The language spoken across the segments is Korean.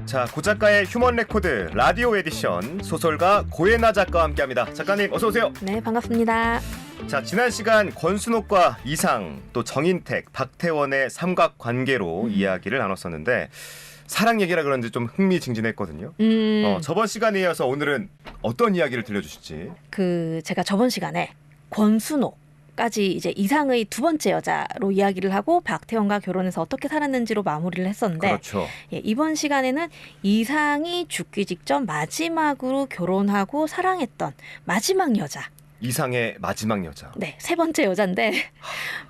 자, 고작가의 휴먼 레코드 라디오 에디션 소설가 고예나 작가와 함께합니다. 작가님 어서 오세요. 네, 반갑습니다. 자, 지난 시간 권순옥과 이상 또 정인택, 박태원의 삼각관계로 이야기를 나눴었는데 사랑 얘기라 그런지 좀 흥미진진했거든요. 저번 시간에 이어서 오늘은 어떤 이야기를 들려주실지. 제가 저번 시간에 권순옥까지 이제 이상의 두 번째 여자로 이야기를 하고 박태원과 결혼해서 어떻게 살았는지로 마무리를 했었는데, 그렇죠. 예, 이번 시간에는 이상이 죽기 직전 마지막으로 결혼하고 사랑했던 마지막 여자. 이상의 마지막 여자. 네, 세 번째 여자인데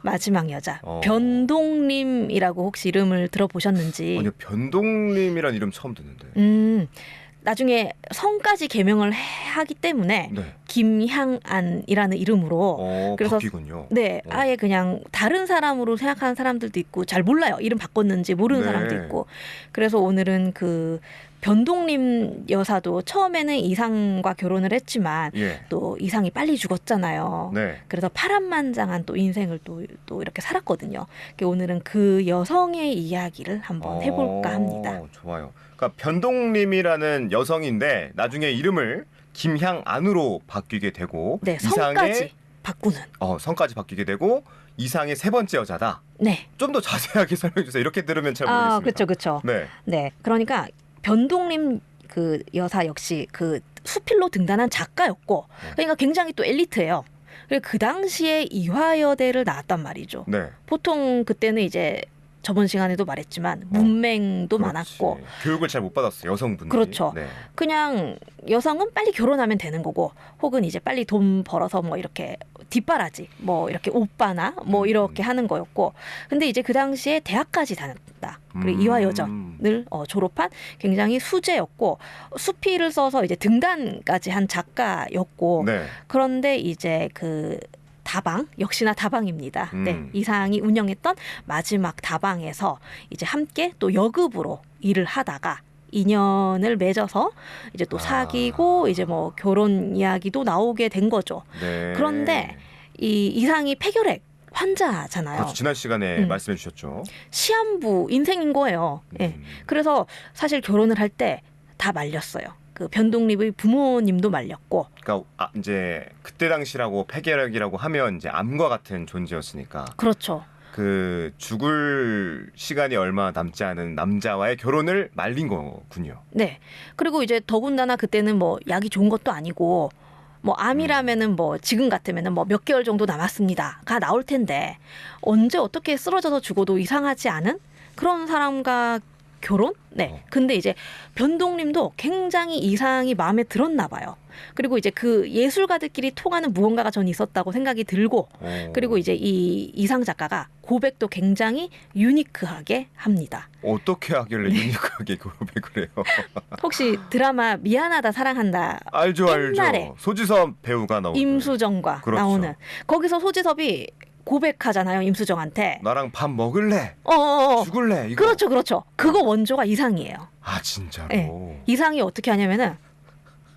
마지막 여자. 어. 변동림이라고 혹시 이름을 들어보셨는지. 아니요, 변동님이란 이름 처음 듣는데. 나중에 성까지 개명을 하기 때문에 네. 김향안이라는 이름으로 그래서 바뀌군요. 네, 아예 그냥 다른 사람으로 생각하는 사람들도 있고 잘 몰라요. 이름 바꿨는지 모르는 네. 사람도 있고. 그래서 오늘은 그 변동림 여사도 처음에는 이상과 결혼을 했지만 예. 또 이상이 빨리 죽었잖아요. 네. 그래서 파란만장한 또 인생을 또 이렇게 살았거든요. 오늘은 그 여성의 이야기를 한번 해볼까 합니다. 좋아요. 그러니까 변동님이라는 여성인데 나중에 이름을 김향안으로 바뀌게 되고, 네, 이상의 성까지 바꾸는. 성까지 바뀌게 되고, 이상의 세 번째 여자다. 네. 좀 더 자세하게 설명해 주세요. 이렇게 들으면 잘 모르겠습니다. 그렇죠, 그렇죠. 네. 네, 그러니까 변동림 그 여사 역시 그 수필로 등단한 작가였고, 그러니까 굉장히 또 엘리트예요. 그리고 그 당시에 이화여대를 나왔단 말이죠. 네. 보통 그때는 이제 저번 시간에도 말했지만 문맹도 그렇지. 많았고, 교육을 잘 못 받았어요, 여성분들이. 그렇죠. 네. 그냥 여성은 빨리 결혼하면 되는 거고, 혹은 이제 빨리 돈 벌어서 뭐 이렇게 뒷바라지, 뭐 이렇게 오빠나 뭐 이렇게 하는 거였고, 근데 이제 그 당시에 대학까지 다녔다. 그리고 이화여전을 졸업한 굉장히 수재였고, 수필을 써서 이제 등단까지 한 작가였고, 네. 그런데 이제 그 다방, 역시나 다방입니다. 네, 이상이 운영했던 마지막 다방에서 이제 함께 또 여급으로 일을 하다가 인연을 맺어서 이제 또 사귀고 이제 뭐 결혼 이야기도 나오게 된 거죠. 네. 그런데 이 이상이 폐결핵 환자잖아요. 그렇죠. 지난 시간에 말씀해 주셨죠. 시한부 인생인 거예요. 예. 그래서 사실 결혼을 할 때 다 말렸어요. 그 변동립의 부모님도 말렸고. 그러니까 이제 그때 당시라고 폐결핵이라고 하면 이제 암과 같은 존재였으니까. 그렇죠. 그 죽을 시간이 얼마 남지 않은 남자와의 결혼을 말린 거군요. 네. 그리고 이제 더군다나 그때는 뭐 약이 좋은 것도 아니고, 뭐 암이라면은 뭐 지금 같으면은 뭐 몇 개월 정도 남았습니다가 나올 텐데, 언제 어떻게 쓰러져서 죽어도 이상하지 않은 그런 사람과 결혼? 네. 근데 이제 변동님도 굉장히 이상이 마음에 들었나 봐요. 그리고 이제 그 예술가들끼리 통하는 무언가가 전 있었다고 생각이 들고, 그리고 이제 이 이상 작가가 고백도 굉장히 유니크하게 합니다. 어떻게 하길래 유니크하게 고백을 해요? 혹시 드라마 미안하다 사랑한다 알죠, 옛날에 알죠. 소지섭 배우가 나오는 임수정과 그렇죠. 나오는, 거기서 소지섭이 고백하잖아요, 임수정한테. 나랑 밥 먹을래? 죽을래? 이거. 그렇죠, 그렇죠. 그거 원조가 이상이에요. 아, 진짜로? 네. 이상이 어떻게 하냐면은,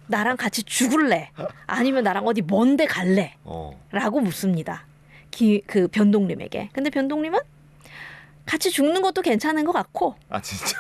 나랑 같이 죽을래? 아니면 나랑 어디 먼데 갈래? 라고 묻습니다. 그 변동림에게. 근데 변동림은 같이 죽는 것도 괜찮은 것 같고, 아, 진짜?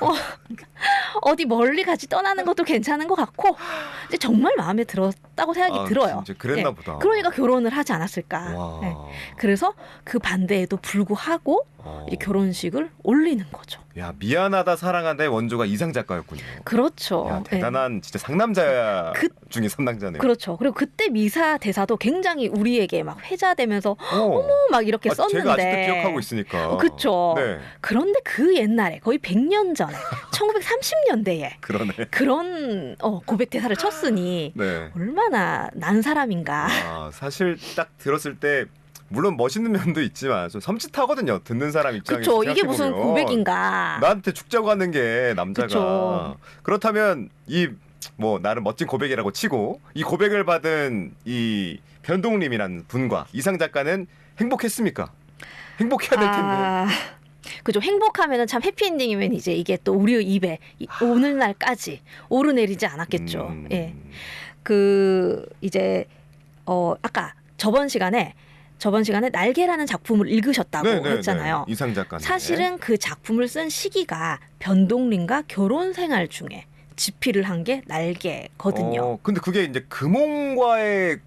어디 멀리 같이 떠나는 것도 괜찮은 것 같고, 근데 정말 마음에 들었다고 생각이 들어요. 진짜 그랬나 보다. 그러니까 결혼을 하지 않았을까. 네. 그래서 그 반대에도 불구하고 이제 결혼식을 올리는 거죠. 야, 미안하다 사랑한다의 원조가 이상 작가였군요. 그렇죠. 야, 대단한 진짜 상남자 중에 선남자네요. 그렇죠. 그리고 그때 미사 대사도 굉장히 우리에게 막 회자되면서 어머 막 이렇게 썼는데. 제가 아직도 기억하고 있으니까. 그렇죠. 네. 그런데 그 옛날에 거의 100년 전에 1930년대에 그러네. 그런 고백 대사를 쳤으니 네. 얼마나 난 사람인가. 사실 딱 들었을 때 물론 멋있는 면도 있지만 좀 섬찟하거든요. 듣는 사람 입장에서. 그렇죠. 이게 무슨 고백인가. 나한테 죽자고 하는 게 남자가. 그쵸. 그렇다면 이 뭐 나름 멋진 고백이라고 치고 이 고백을 받은 이 변동림이라는 분과 이상 작가는 행복했습니까? 행복해야 될 텐데. 그죠. 행복하면은 참 해피엔딩이면 이제 이게 또 우리 입에 오늘날까지 오르내리지 않았겠죠. 예. 이제 아까 저번 시간에 저번 시간에 날개라는 작품을 읽으셨다고 네네네. 했잖아요. 이상 작가. 사실은 그 작품을 쓴 시기가 변동림과 결혼 생활 중에 집필을 한 게 날개거든요. 근데 그게 이제 금홍과의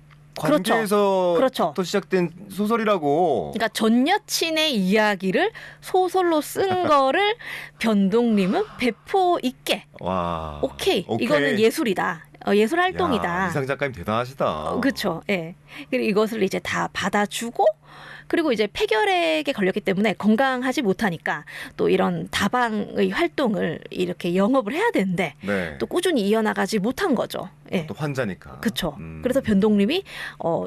그렇죠. 관계에서 그렇죠. 또 시작된 소설이라고. 그러니까 전 여친의 이야기를 소설로 쓴 거를 변동림은 배포 있게 와. 오케이. 이거는 예술이다. 예술 활동이다. 야, 이상 작가님 대단하시다. 그렇죠. 예. 그리고 이것을 이제 다 받아주고 그리고 이제 폐결핵에 걸렸기 때문에 건강하지 못하니까 또 이런 다방의 활동을 이렇게 영업을 해야 되는데 네. 또 꾸준히 이어나가지 못한 거죠. 예. 또 환자니까. 그렇죠. 그래서 변동림이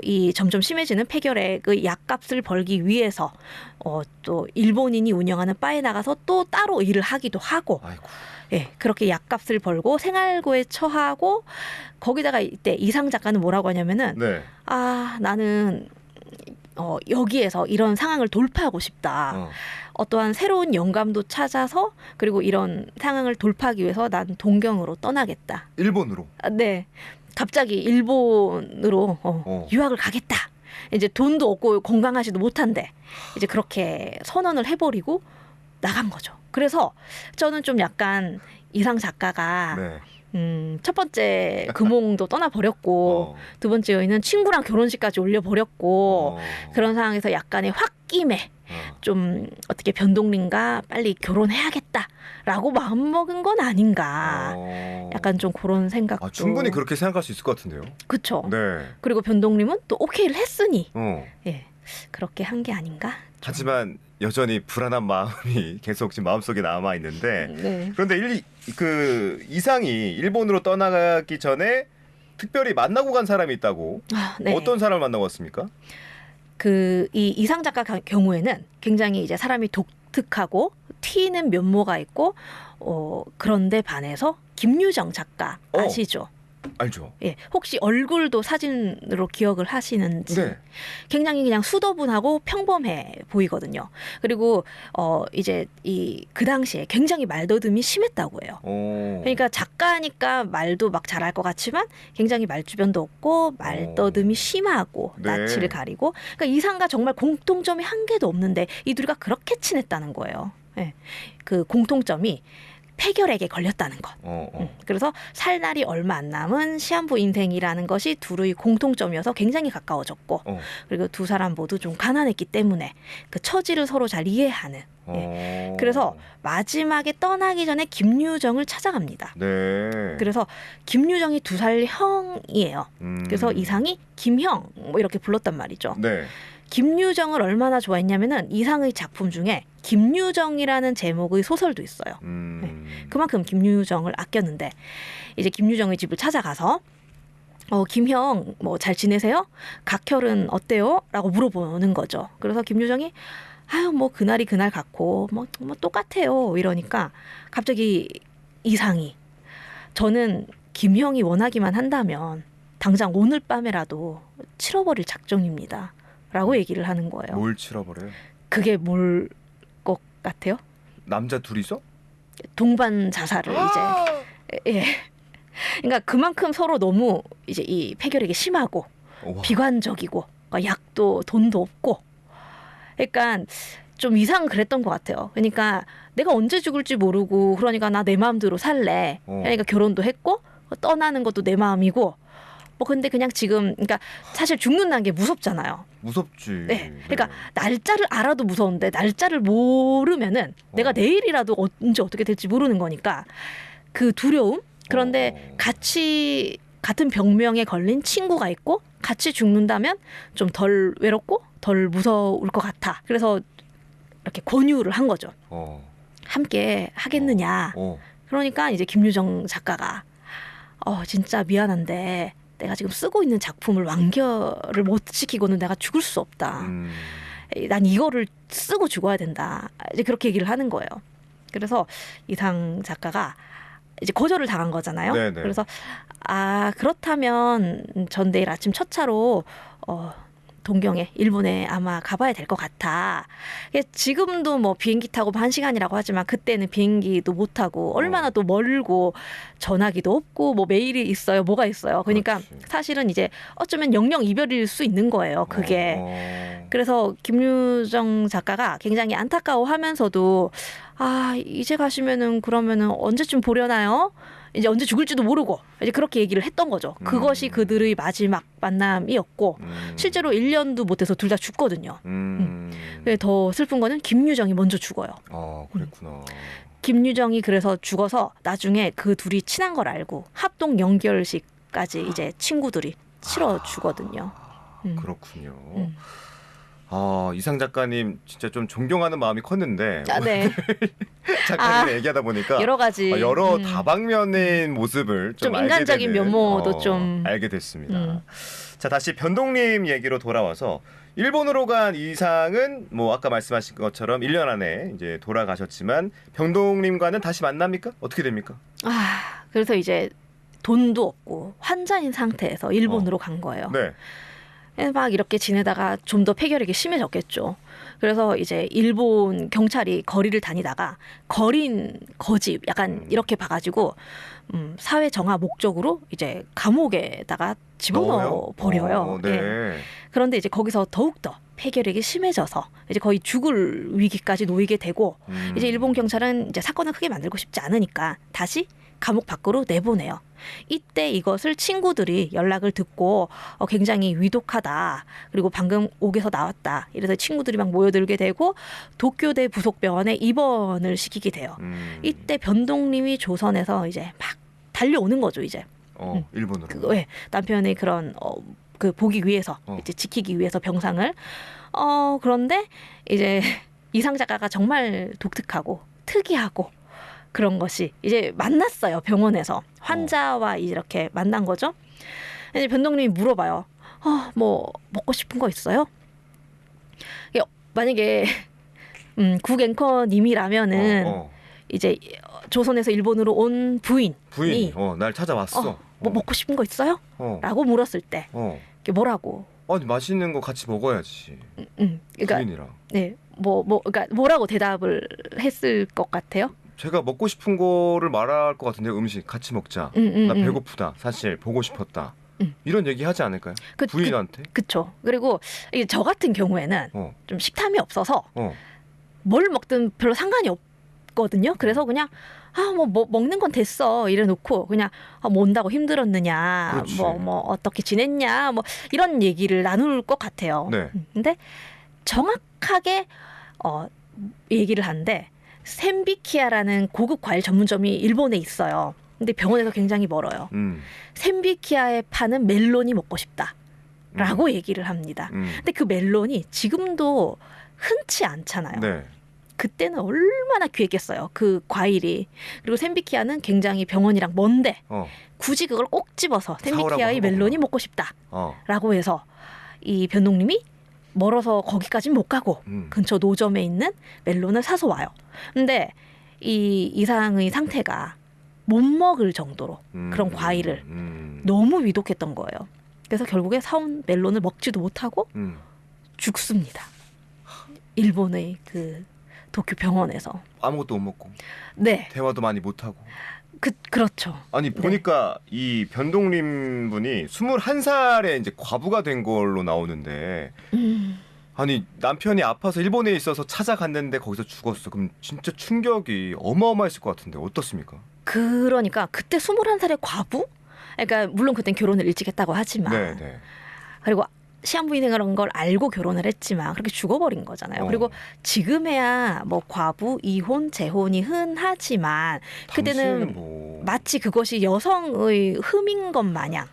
이 점점 심해지는 폐결핵의 약값을 벌기 위해서 또 일본인이 운영하는 바에 나가서 또 따로 일을 하기도 하고 아이고. 예, 그렇게 약값을 벌고 생활고에 처하고 거기다가 이때 이상 작가는 뭐라고 하냐면은 네. 나는 여기에서 이런 상황을 돌파하고 싶다. 어떠한 새로운 영감도 찾아서 그리고 이런 상황을 돌파하기 위해서 난 동경으로 떠나겠다. 일본으로. 네. 갑자기 일본으로 유학을 가겠다. 이제 돈도 없고 건강하지도 못한데 이제 그렇게 선언을 해버리고 나간 거죠. 그래서 저는 좀 약간 이상 작가가 네. 첫 번째 금홍도 떠나버렸고 두 번째 여인은 친구랑 결혼식까지 올려버렸고 그런 상황에서 약간의 홧김에 좀 어떻게 변동림과 빨리 결혼해야겠다라고 마음먹은 건 아닌가. 약간 좀 그런 생각도. 충분히 그렇게 생각할 수 있을 것 같은데요. 그렇죠. 네. 그리고 변동림은 또 오케이를 했으니 예. 그렇게 한 게 아닌가. 하지만 여전히 불안한 마음이 계속 지금 마음속에 남아 있는데 네. 그런데 그 이상이 일본으로 떠나가기 전에 특별히 만나고 간 사람이 있다고. 네. 어떤 사람을 만나고 왔습니까? 이 이상 작가 경우에는 굉장히 이제 사람이 독특하고 튀는 면모가 있고 그런데 반해서 김유정 작가 아시죠? 알죠. 예, 혹시 얼굴도 사진으로 기억을 하시는지. 네. 굉장히 그냥 수더분하고 평범해 보이거든요. 그리고 이제 그 당시에 굉장히 말더듬이 심했다고 해요. 그러니까 작가니까 말도 막 잘할 것 같지만 굉장히 말주변도 없고 말더듬이 심하고 네. 낯을 가리고 그러니까 이상과 정말 공통점이 한 개도 없는데 이 둘이가 그렇게 친했다는 거예요. 예. 그 공통점이 폐결핵에 걸렸다는 것. 그래서 살 날이 얼마 안 남은 시한부 인생이라는 것이 둘의 공통점이어서 굉장히 가까워졌고 그리고 두 사람 모두 좀 가난했기 때문에 그 처지를 서로 잘 이해하는. 예. 그래서 마지막에 떠나기 전에 김유정을 찾아갑니다. 네. 그래서 김유정이 2살 형이에요. 그래서 이상이 김형 뭐 이렇게 불렀단 말이죠. 네. 김유정을 얼마나 좋아했냐면은 이상의 작품 중에 김유정이라는 제목의 소설도 있어요. 네. 그만큼 김유정을 아꼈는데 이제 김유정의 집을 찾아가서 김형 뭐 잘 지내세요? 각혈은 어때요? 라고 물어보는 거죠. 그래서 김유정이 아유 뭐 그날이 그날 같고 뭐 똑같아요 이러니까 갑자기 이상이 저는 김형이 원하기만 한다면 당장 오늘 밤에라도 치러버릴 작정입니다. 라고 얘기를 하는 거예요. 뭘 치러버려요? 그게 뭘 것 같아요? 남자 둘이서? 동반 자살을 이제. 예. 그러니까 그만큼 서로 너무 이제 이 폐결핵이 심하고 비관적이고 그러니까 약도 돈도 없고. 그러니까 좀 이상 그랬던 것 같아요. 그러니까 내가 언제 죽을지 모르고 그러니까 나 내 마음대로 살래. 그러니까 결혼도 했고 떠나는 것도 내 마음이고. 뭐 근데 그냥 지금 그러니까 사실 죽는다는 게 무섭잖아요. 무섭지. 네. 그러니까 날짜를 알아도 무서운데 날짜를 모르면은 내가 내일이라도 언제 어떻게 될지 모르는 거니까 그 두려움. 그런데 같이 같은 병명에 걸린 친구가 있고 같이 죽는다면 좀 덜 외롭고 덜 무서울 것 같아. 그래서 이렇게 권유를 한 거죠. 함께 하겠느냐. 그러니까 이제 김유정 작가가 진짜 미안한데 내가 지금 쓰고 있는 작품을 완결을 못 시키고는 내가 죽을 수 없다. 난 이거를 쓰고 죽어야 된다. 이제 그렇게 얘기를 하는 거예요. 그래서 이상 작가가 이제 거절을 당한 거잖아요. 네네. 그래서 그렇다면 전 내일 아침 첫 차로 동경에 일본에 아마 가봐야 될 것 같아. 지금도 뭐 비행기 타고 1시간이라고 하지만 그때는 비행기도 못 타고 얼마나 또 멀고 전화기도 없고 뭐 메일이 있어요. 뭐가 있어요. 그러니까 그렇지. 사실은 이제 어쩌면 영영 이별일 수 있는 거예요. 그게. 그래서 김유정 작가가 굉장히 안타까워하면서도 아 이제 가시면은 그러면은 언제쯤 보려나요? 이제 언제 죽을지도 모르고 이제 그렇게 얘기를 했던 거죠. 그것이 그들의 마지막 만남이었고 실제로 1년도 못해서 둘 다 죽거든요. 근데 더 슬픈 거는 김유정이 먼저 죽어요. 그랬구나. 김유정이 그래서 죽어서 나중에 그 둘이 친한 걸 알고 합동 연결식까지 이제 친구들이 치러 주거든요. 그렇군요. 이상 작가님 진짜 좀 존경하는 마음이 컸는데 네. 작가님 얘기하다 보니까 여러 가지 여러 다방면의 모습을 좀 알게 인간적인 되는, 면모도 좀 알게 됐습니다. 자, 다시 변동님 얘기로 돌아와서 일본으로 간 이상은 뭐 아까 말씀하신 것처럼 1년 안에 이제 돌아가셨지만 변동님과는 다시 만납니까? 어떻게 됩니까? 그래서 이제 돈도 없고 환자인 상태에서 일본으로 간 거예요. 네. 막 이렇게 지내다가 좀 더 폐결핵이 심해졌겠죠. 그래서 이제 일본 경찰이 거리를 다니다가 거린 거지 약간 이렇게 봐가지고 사회 정화 목적으로 이제 감옥에다가 집어넣어 버려요. 네. 예. 그런데 이제 거기서 더욱더 폐결핵이 심해져서 이제 거의 죽을 위기까지 놓이게 되고 이제 일본 경찰은 이제 사건을 크게 만들고 싶지 않으니까 다시 감옥 밖으로 내보내요. 이때 이것을 친구들이 연락을 듣고 굉장히 위독하다. 그리고 방금 옥에서 나왔다. 이래서 친구들이 막 모여들게 되고 도쿄대 부속병원에 입원을 시키게 돼요. 이때 변동님이 조선에서 이제 막 달려오는 거죠. 이제 일본으로. 네, 남편의 그런 그 보기 위해서 이제 지키기 위해서 병상을 그런데 이제 이상 작가가 정말 독특하고 특이하고 그런 것이 이제 만났어요. 병원에서 환자와 이렇게 만난 거죠. 이제 변동님이 물어봐요. 뭐 먹고 싶은 거 있어요? 만약에 국 앵커님이라면은 이제 조선에서 일본으로 온 부인이 날 찾아왔어. 뭐 먹고 싶은 거 있어요? 라고 물었을 때 이게 뭐라고? 아니 맛있는 거 같이 먹어야지. 그러니까 부인이랑. 네, 그러니까 뭐라고 대답을 했을 것 같아요? 제가 먹고 싶은 거를 말할 것 같은데 음식 같이 먹자. 나 배고프다. 사실 보고 싶었다. 이런 얘기 하지 않을까요? 부인한테? 그쵸. 그리고 이제 저 같은 경우에는 좀 식탐이 없어서 뭘 먹든 별로 상관이 없거든요. 그래서 그냥 뭐 먹는 건 됐어 이래 놓고 그냥 뭐 온다고 힘들었느냐, 그렇지. 뭐 어떻게 지냈냐, 뭐 이런 얘기를 나눌 것 같아요. 네. 근데 정확하게 얘기를 하는데 샘비키아라는 고급 과일 전문점이 일본에 있어요. 근데 병원에서 굉장히 멀어요. 샘비키아에 파는 멜론이 먹고 싶다라고 얘기를 합니다. 근데 그 멜론이 지금도 흔치 않잖아요. 네. 그때는 얼마나 귀했겠어요. 그 과일이. 그리고 샘비키아는 굉장히 병원이랑 먼데 굳이 그걸 꼭 집어서 샘비키아의 멜론이 먹고 싶다라고 해서 이 변동님이 멀어서 거기까지는 못 가고 근처 노점에 있는 멜론을 사서 와요. 근데 이 이상의 상태가 못 먹을 정도로 그런 과일을 너무 위독했던 거예요. 그래서 결국에 사온 멜론을 먹지도 못하고 죽습니다. 일본의 그 도쿄 병원에서. 아무것도 못 먹고. 네. 대화도 많이 못 하고. 그렇죠. 아니 보니까 이 변동림 분이 21살에 이제 과부가 된 걸로 나오는데 아니 남편이 아파서 일본에 있어서 찾아갔는데 거기서 죽었어. 그럼 진짜 충격이 어마어마했을 것 같은데 어떻습니까? 그러니까 그때 21살의 과부? 그러니까 물론 그땐 결혼을 일찍 했다고 하지만 네. 그리고 시한부인을 그런 걸 알고 결혼을 했지만 그렇게 죽어버린 거잖아요. 그리고 지금에야 뭐 과부, 이혼, 재혼이 흔하지만 그때는 뭐... 마치 그것이 여성의 흠인 것 마냥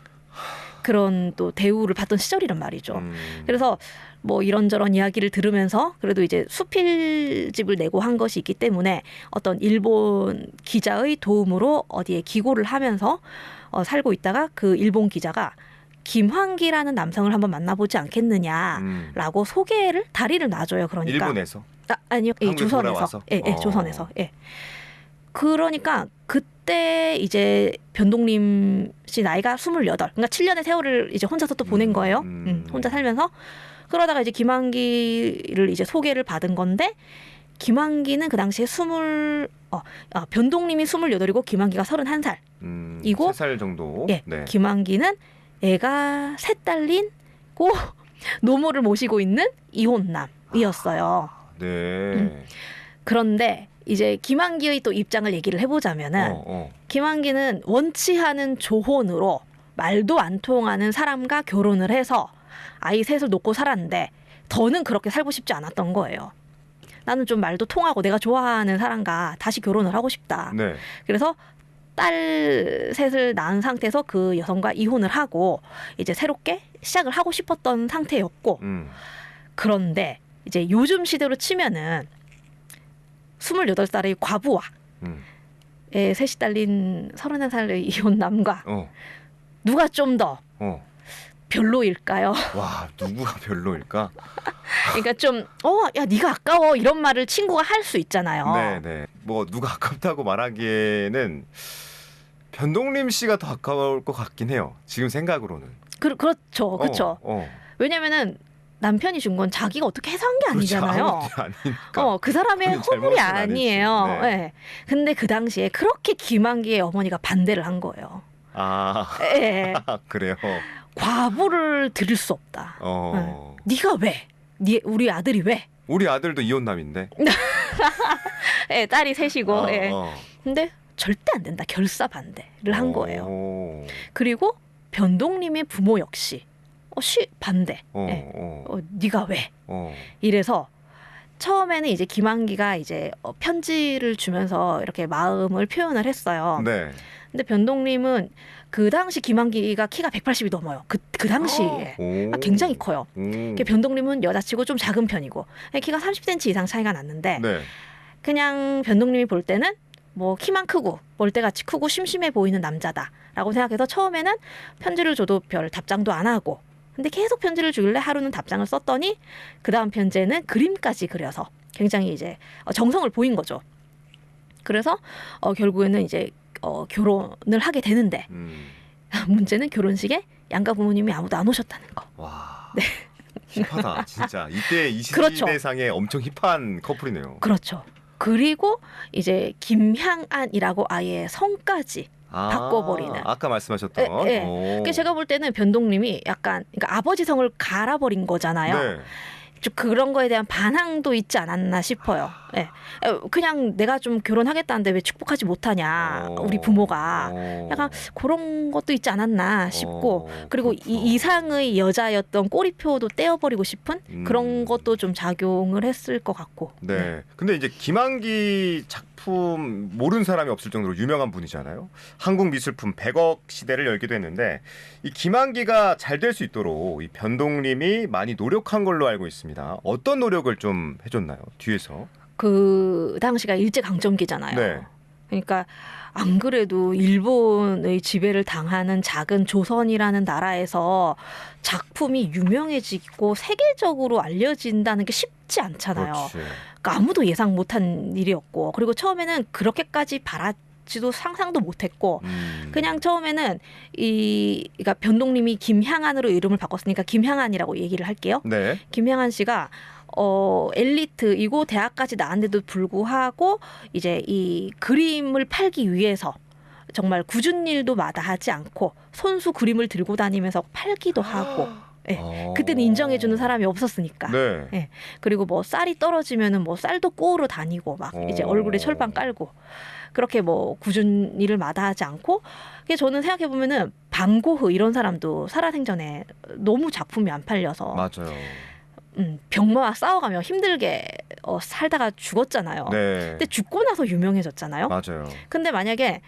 그런 또 대우를 받던 시절이란 말이죠. 그래서 뭐 이런저런 이야기를 들으면서 그래도 이제 수필집을 내고 한 것이 있기 때문에 어떤 일본 기자의 도움으로 어디에 기고를 하면서 살고 있다가 그 일본 기자가 김환기라는 남성을 한번 만나보지 않겠느냐라고 다리를 놔줘요. 그러니까 일본에서? 아니요, 조선에서. 조선에서. 그러니까 그때 이제 변동림 씨 나이가 28. 그러니까 7년의 세월을 이제 혼자서 또 보낸 거예요. 혼자 살면서 그러다가 이제 김한기를 이제 소개를 받은 건데 김한기는 그 당시에 변동님이 28이고 김한기가 31살. 이고 3살 정도. 예, 네. 김한기는 애가 셋 딸린고 노모를 모시고 있는 이혼남이었어요. 네. 그런데 이제 김한기의 또 입장을 얘기를 해보자면은 김한기는 원치 않은 조혼으로 말도 안 통하는 사람과 결혼을 해서 아이 셋을 놓고 살았는데 더는 그렇게 살고 싶지 않았던 거예요. 나는 좀 말도 통하고 내가 좋아하는 사람과 다시 결혼을 하고 싶다. 네. 그래서 딸 셋을 낳은 상태에서 그 여성과 이혼을 하고 이제 새롭게 시작을 하고 싶었던 상태였고 그런데 이제 요즘 시대로 치면은 28살의 과부와 애 셋이 딸린 31살의 이혼 남과 누가 좀 더 별로일까요? 와, 누구가 별로일까? 그러니까 좀 야 네가 아까워 이런 말을 친구가 할 수 있잖아요. 네네. 뭐 누가 아깝다고 말하기에는 변동림 씨가 더 아까울 것 같긴 해요. 지금 생각으로는. 그렇죠. 왜냐면은 남편이 준 건 자기가 어떻게 해서 한 게 아니잖아요. 아니니까. 그 사람의 허물이 아니에요. 네. 네. 근데 그 당시에 그렇게 김한기의 어머니가 반대를 한 거예요. 네. 그래요. 과부를 들일 수 없다. 네가 왜? 우리 아들이 왜? 우리 아들도 이혼남인데. 네, 딸이 셋이고. 근데 절대 안 된다. 결사 반대를 한 거예요. 그리고 변동님의 부모 역시 반대. 네가 왜? 이래서 처음에는 이제 김한기가 이제 편지를 주면서 이렇게 마음을 표현을 했어요. 네. 근데 변동님은 그 당시 김한기가 키가 180이 넘어요. 그 당시에 굉장히 커요. 변동님은 여자치고 좀 작은 편이고 키가 30cm 이상 차이가 났는데 네. 그냥 변동님이 볼 때는 뭐 키만 크고 멀대같이 크고 심심해 보이는 남자다라고 생각해서 처음에는 편지를 줘도 별 답장도 안 하고 근데 계속 편지를 주길래 하루는 답장을 썼더니 그 다음 편지에는 그림까지 그려서 굉장히 이제 정성을 보인 거죠. 그래서 결국에는 이제 결혼을 하게 되는데 문제는 결혼식에 양가 부모님이 아무도 안 오셨다는 거. 와, 네. 힙하다 진짜. 이때 이 그렇죠. 시대상에 엄청 힙한 커플이네요. 그렇죠. 그리고 이제 김향안이라고 아예 성까지 바꿔버리는. 아까 말씀하셨던. 그러니까 제가 볼 때는 변동님이 약간 그러니까 아버지 성을 갈아버린 거잖아요. 네. 좀 그런 거에 대한 반항도 있지 않았나 싶어요. 네. 그냥 내가 좀 결혼하겠다는데 왜 축복하지 못하냐 우리 부모가 약간 그런 것도 있지 않았나 싶고 그리고 그렇죠. 이 이상의 여자였던 꼬리표도 떼어버리고 싶은 그런 것도 좀 작용을 했을 것 같고. 네. 근데 이제 김한기 작품 모르는 사람이 없을 정도로 유명한 분이잖아요. 한국 미술품 100억 시대를 열기도 했는데 이 김한기가 잘 될 수 있도록 이 변동님이 많이 노력한 걸로 알고 있습니다. 어떤 노력을 좀 해줬나요? 뒤에서. 그 당시가 일제강점기잖아요. 네. 그러니까 안 그래도 일본의 지배를 당하는 작은 조선이라는 나라에서 작품이 유명해지고 세계적으로 알려진다는 게 쉽지 않잖아요. 그러니까 아무도 예상 못한 일이었고 그리고 처음에는 그렇게까지 바랐지도 상상도 못했고 그냥 처음에는 그러니까 변동님이 김향안으로 이름을 바꿨으니까 김향안이라고 얘기를 할게요. 네. 김향안 씨가 엘리트이고 대학까지 나왔는데도 불구하고 이제 이 그림을 팔기 위해서 정말 굳은 일도 마다하지 않고 손수 그림을 들고 다니면서 팔기도 하고 그때는 인정해주는 사람이 없었으니까. 네. 예. 그리고 뭐 쌀이 떨어지면은 뭐 쌀도 꼬우러 다니고 막 이제 얼굴에 철판 깔고 그렇게 뭐 굳은 일을 마다하지 않고. 저는 생각해 보면은 반고흐 이런 사람도 살아생전에 너무 작품이 안 팔려서 맞아요. 병마와 싸워가며 힘들게 살다가 죽었잖아요. 네. 근데 죽고 나서 유명해졌잖아요. 맞아요. 근데 만약에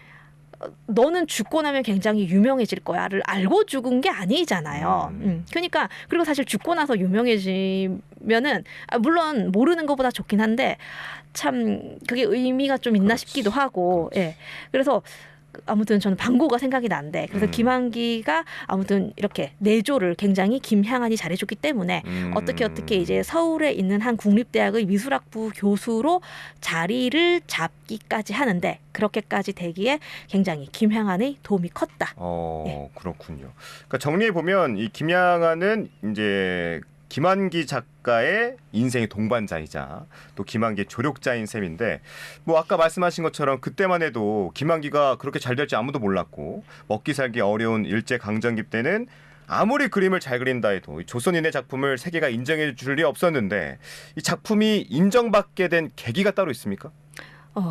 너는 죽고 나면 굉장히 유명해질 거야를 알고 죽은 게 아니잖아요. 그러니까 그리고 사실 죽고 나서 유명해지면은 물론 모르는 것보다 좋긴 한데 참 그게 의미가 좀 있나 싶기도 하고. 예. 그래서 아무튼 저는 방고가 생각이 나는데 그래서 김한기가 아무튼 이렇게 내조를 굉장히 김향안이 잘해줬기 때문에 어떻게 이제 서울에 있는 한 국립대학의 미술학부 교수로 자리를 잡기까지 하는데 그렇게까지 되기에 굉장히 김향안의 도움이 컸다. 그렇군요. 그러니까 정리해 보면 이 김향안은 이제 김한기 작가의 인생의 동반자이자 또 김한기의 조력자인 셈인데 뭐 아까 말씀하신 것처럼 그때만 해도 김한기가 그렇게 잘 될지 아무도 몰랐고 먹기 살기 어려운 일제강점기 때는 아무리 그림을 잘 그린다 해도 조선인의 작품을 세계가 인정해 줄 리 없었는데 이 작품이 인정받게 된 계기가 따로 있습니까?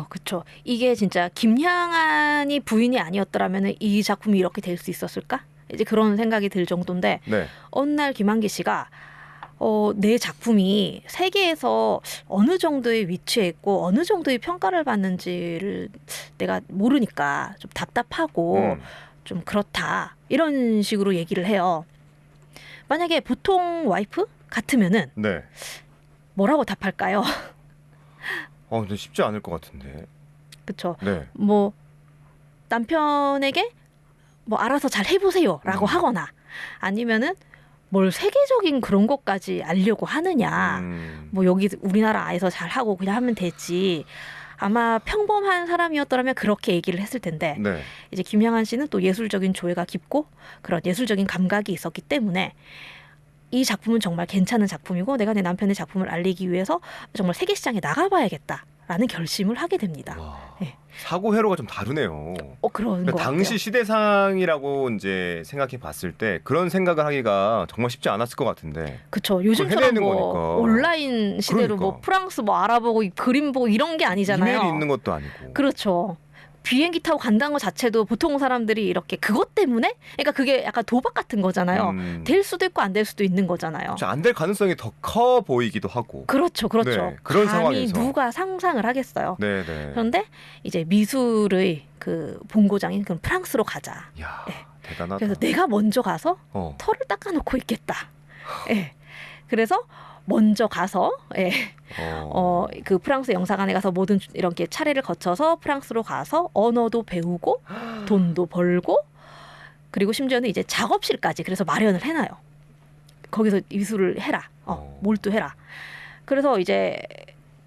그렇죠. 이게 진짜 김향안이 부인이 아니었더라면 이 작품이 이렇게 될 수 있었을까? 이제 그런 생각이 들 정도인데 네. 어느 날 김한기 씨가 내 작품이 세계에서 어느 정도의 위치에 있고 어느 정도의 평가를 받는지를 내가 모르니까 좀 답답하고 좀 그렇다 이런 식으로 얘기를 해요. 만약에 보통 와이프 같으면은 네. 뭐라고 답할까요? 근데 쉽지 않을 것 같은데. 그렇죠. 네. 뭐 남편에게 뭐 알아서 잘 해보세요라고 하거나 아니면은 뭘 세계적인 그런 것까지 알려고 하느냐. 뭐 여기 우리나라에서 잘 하고 그냥 하면 되지. 아마 평범한 사람이었더라면 그렇게 얘기를 했을 텐데 네. 이제 김향안 씨는 또 예술적인 조예가 깊고 그런 예술적인 감각이 있었기 때문에 이 작품은 정말 괜찮은 작품이고 내가 내 남편의 작품을 알리기 위해서 정말 세계 시장에 나가봐야겠다라는 결심을 하게 됩니다. 와, 네. 사고 회로가 좀 다르네요. 그런 그러니까 거 당시 같아요. 시대상이라고 이제 생각해 봤을 때 그런 생각을 하기가 정말 쉽지 않았을 것 같은데. 그쵸. 요즘처럼 해내는 뭐 거니까. 온라인 시대로 뭐 그러니까. 프랑스 뭐 알아보고 그림 보고 이런 게 아니잖아요. 이메일이 있는 것도 아니고. 그렇죠. 비행기 타고 간다는 것 자체도 보통 사람들이 이렇게 그것 때문에 그러니까 그게 약간 도박 같은 거잖아요. 될 수도 있고 안 될 수도 있는 거잖아요. 안 될 가능성이 더 커 보이기도 하고. 그렇죠. 그렇죠. 네, 그런 감히 상황에서. 누가 상상을 하겠어요. 네네. 그런데 이제 미술의 그 본고장인 그 프랑스로 가자. 이야, 네. 대단하다. 그래서 내가 먼저 가서 어. 털을 닦아놓고 있겠다. 예. 그래서 먼저 가서 그 프랑스 영사관에 가서 모든 이렇게 차례를 거쳐서 프랑스로 가서 언어도 배우고 돈도 벌고 그리고 심지어는 이제 작업실까지 그래서 마련을 해놔요. 거기서 미술을 해라. 몰두해라. 그래서 이제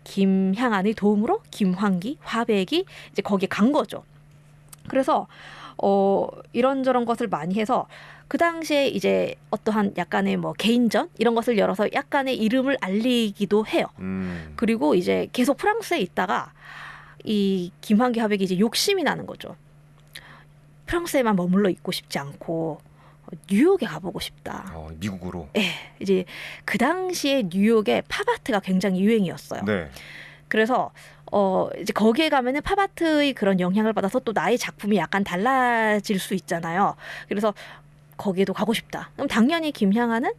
김향안의 도움으로 김환기, 화백이 이제 거기에 간 거죠. 그래서 이런저런 것을 많이 해서 그 당시에 이제 어떠한 약간의 뭐 개인전 이런 것을 열어서 약간의 이름을 알리기도 해요. 그리고 이제 계속 프랑스에 있다가 이 김환기 화백이 이제 욕심이 나는 거죠. 프랑스에만 머물러 있고 싶지 않고 뉴욕에 가보고 싶다. 미국으로. 네, 이제 그 당시에 뉴욕에 팝아트가 굉장히 유행이었어요. 네. 그래서 이제 거기에 가면은 팝아트의 그런 영향을 받아서 또 나의 작품이 약간 달라질 수 있잖아요. 그래서 거기에도 가고 싶다. 그럼 당연히 김향안은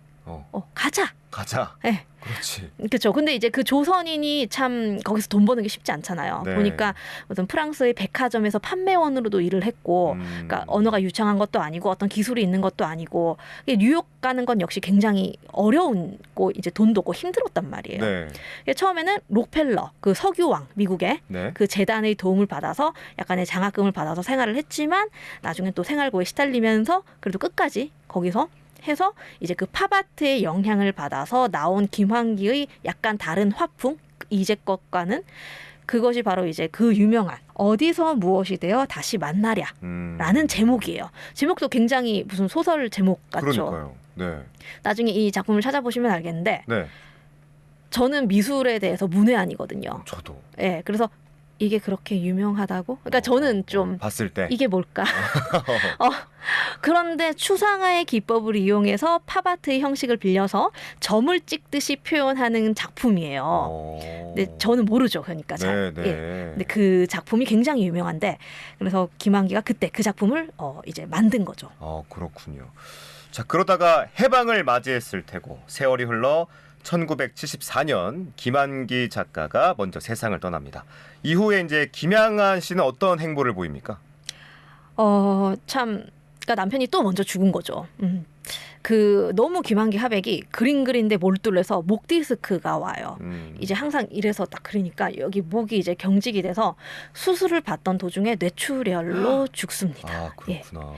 가자. 가자. 네. 그렇지. 그렇죠. 근데 이제 그 조선인이 참 거기서 돈 버는 게 쉽지 않잖아요. 네. 보니까 어떤 프랑스의 백화점에서 판매원으로도 일을 했고, 그러니까 언어가 유창한 것도 아니고 어떤 기술이 있는 것도 아니고, 뉴욕 가는 건 역시 굉장히 어려운고 이제 돈도 없고 힘들었단 말이에요. 네. 처음에는 록펠러, 그 석유왕 미국의 네. 그 재단의 도움을 받아서 약간의 장학금을 받아서 생활을 했지만 나중에 또 생활고에 시달리면서 그래도 끝까지 거기서 해서 이제 그 팝아트의 영향을 받아서 나온 김환기의 약간 다른 화풍 이제 것과는 그것이 바로 이제 그 유명한 어디서 무엇이 되어 다시 만나랴라는 제목이에요. 제목도 굉장히 무슨 소설 제목 같죠. 그러니까요. 네. 나중에 이 작품을 찾아보시면 알겠는데 네. 저는 미술에 대해서 문외한이거든요. 저도. 네, 그래서 이게 그렇게 유명하다고? 그러니까 저는 좀 봤을 때 이게 뭘까? 그런데 추상화의 기법을 이용해서 팝아트의 형식을 빌려서 점을 찍듯이 표현하는 작품이에요. 근데 저는 모르죠. 그러니까 잘. 네. 근데 그 작품이 굉장히 유명한데 그래서 김환기가 그때 그 작품을 이제 만든 거죠. 그렇군요. 자, 그러다가 해방을 맞이했을 테고 세월이 흘러 1974년 김한기 작가가 먼저 세상을 떠납니다. 이후에 이제 김향안 씨는 어떤 행보를 보입니까? 그러니까 남편이 또 먼저 죽은 거죠. 그 너무 김한기 화백이 그림 그린데 몰두해서 목 디스크가 와요. 이제 항상 이래서 딱 그리니까 여기 목이 이제 경직이 돼서 수술을 받던 도중에 뇌출혈로 죽습니다. 그렇구나.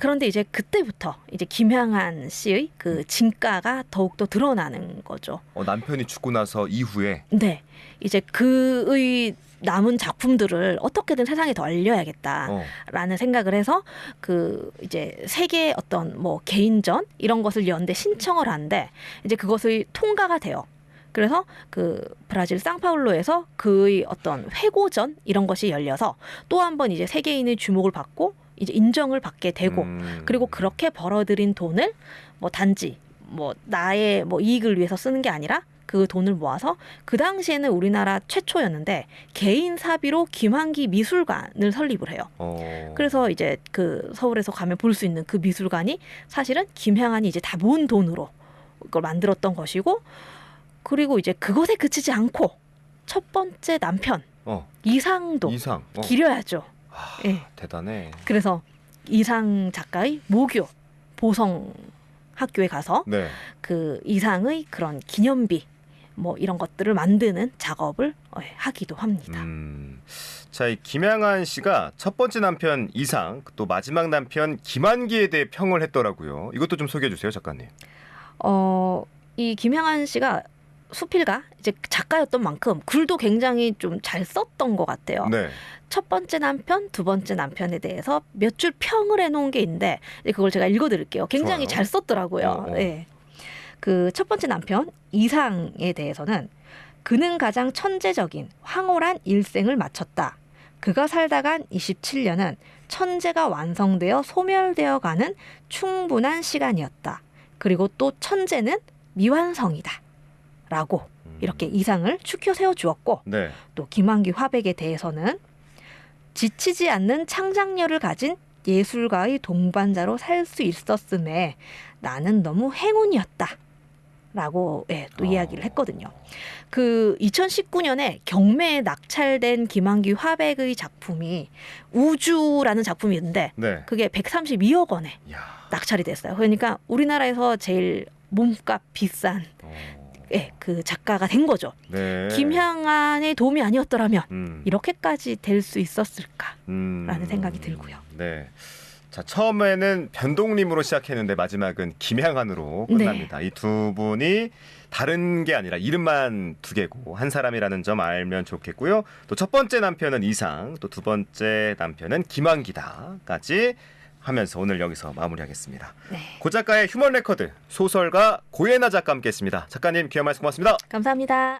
그런데 이제 그때부터 이제 김향한 씨의 그 진가가 더욱더 드러나는 거죠. 남편이 죽고 나서 이후에 네, 이제 그의 남은 작품들을 어떻게든 세상에 더 알려야겠다라는 생각을 해서 그 이제 세계 어떤 뭐 개인전 이런 것을 연대 신청을 하는데 이제 그것의 통과가 돼요. 그래서 그 브라질 상파울로에서 그의 어떤 회고전 이런 것이 열려서 또 한 번 이제 세계인의 주목을 받고 이제 인정을 받게 되고 그리고 그렇게 벌어들인 돈을 뭐 단지 뭐 나의 뭐 이익을 위해서 쓰는 게 아니라 그 돈을 모아서 그 당시에는 우리나라 최초였는데 개인 사비로 김환기 미술관을 설립을 해요. 그래서 이제 그 서울에서 가면 볼 수 있는 그 미술관이 사실은 김향한이 이제 다 모은 돈으로 그걸 만들었던 것이고 그리고 이제 그것에 그치지 않고 첫 번째 남편 이상도 기려야죠. 네. 대단해. 그래서 이상 작가의 모교 보성 학교에 가서 네. 그 이상의 그런 기념비 뭐 이런 것들을 만드는 작업을 하기도 합니다. 자, 이 김향한 씨가 첫 번째 남편 이상 또 마지막 남편 김환기에 대해 평을 했더라고요. 이것도 좀 소개해 주세요, 작가님. 이 김향한 씨가 수필가 이제 작가였던 만큼 글도 굉장히 좀 잘 썼던 것 같아요. 네. 첫 번째 남편, 두 번째 남편에 대해서 몇 줄 평을 해놓은 게 있는데 그걸 제가 읽어드릴게요. 굉장히 좋아요. 잘 썼더라고요. 네. 그 첫 번째 남편 이상에 대해서는 그는 가장 천재적인 황홀한 일생을 마쳤다. 그가 살다간 27년은 천재가 완성되어 소멸되어 가는 충분한 시간이었다. 그리고 또 천재는 미완성이다. 라고 이렇게 이상을 추켜 세워주었고 네. 또 김환기 화백에 대해서는 지치지 않는 창작력을 가진 예술가의 동반자로 살 수 있었음에 나는 너무 행운이었다. 라고 또 이야기를 했거든요. 그 2019년에 경매에 낙찰된 김환기 화백의 작품이 우주라는 작품이었는데 네. 그게 132억 원에 낙찰이 됐어요. 그러니까 우리나라에서 제일 몸값 비싼 그 작가가 된 거죠. 네. 김향한의 도움이 아니었더라면 이렇게까지 될 수 있었을까라는 생각이 들고요. 네. 자, 처음에는 변동림으로 시작했는데 마지막은 김향한으로 끝납니다. 네. 이 두 분이 다른 게 아니라 이름만 두 개고 한 사람이라는 점 알면 좋겠고요. 또 첫 번째 남편은 이상, 또 두 번째 남편은 김환기다까지 하면서 오늘 여기서 마무리하겠습니다. 네. 고 작가의 휴먼 레코드 소설가 고예나 작가 함께했습니다. 작가님 귀한 말씀 고맙습니다. 감사합니다.